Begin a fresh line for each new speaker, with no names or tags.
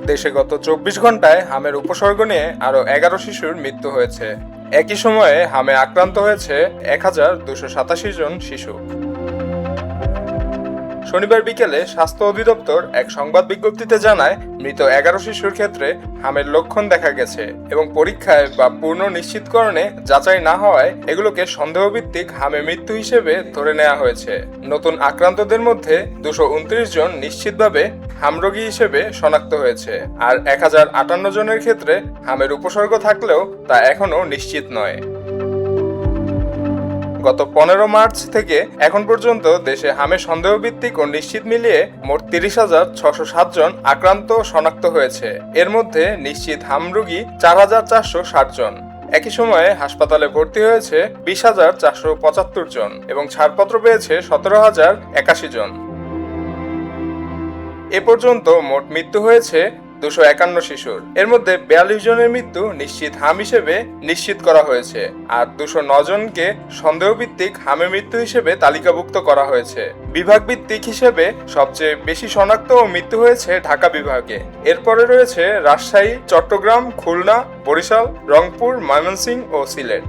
দেশে গত ২৪ ঘন্টায় হামের উপসর্গ নিয়ে আরও ১১ শিশুর মৃত্যু হয়েছে। একই সময়ে হামে আক্রান্ত হয়েছে ১,২৮৭ জন শিশু। শনিবার বিকেলে স্বাস্থ্য অধিদপ্তর এক সংবাদ বিজ্ঞপ্তিতে জানায়, মৃত ১১ শিশুর ক্ষেত্রে হামের লক্ষণ দেখা গেছে এবং পরীক্ষায় বা পূর্ণ নিশ্চিতকরণে যাচাই না হওয়ায় এগুলোকে সন্দেহভিত্তিক হামে মৃত্যু হিসেবে ধরে নেওয়া হয়েছে। নতুন আক্রান্তদের মধ্যে ২২৯ জন নিশ্চিতভাবে হামরোগী হিসেবে শনাক্ত হয়েছে, আর ১,০৫৮ জনের ক্ষেত্রে হামের উপসর্গ থাকলেও তা এখনও নিশ্চিত নয়। গত ১৫ মার্চ থেকে এখন পর্যন্ত দেশে হামের সন্দেহভিত্তিক ও নিশ্চিত মিলিয়ে মোট ৩০,৬০৭ জন আক্রান্ত শনাক্ত হয়েছে। এর মধ্যে নিশ্চিত হাম রোগী ৪,৪৬০ জন। একই সময়ে হাসপাতালে ভর্তি হয়েছে ২০,৪৭৫ জন এবং ছাড়পত্র পেয়েছে ১৭,০৮১ জন। এ পর্যন্ত মোট মৃত্যু হয়েছে ২৫১ শিশুর। এর মধ্যে ৪২ জনের মৃত্যু নিশ্চিত হাম হিসেবে নিশ্চিত করা হয়েছে, আর ২০৯ জনকে সন্দেহভিত্তিক হামে মৃত্যু হিসেবে তালিকাভুক্ত করা হয়েছে। বিভাগ ভিত্তিক হিসেবে সবচেয়ে বেশি শনাক্ত ও মৃত্যু হয়েছে ঢাকা বিভাগে। এরপরে রয়েছে রাজশাহী, চট্টগ্রাম, খুলনা, বরিশাল, রংপুর, ময়মনসিংহ ও সিলেট।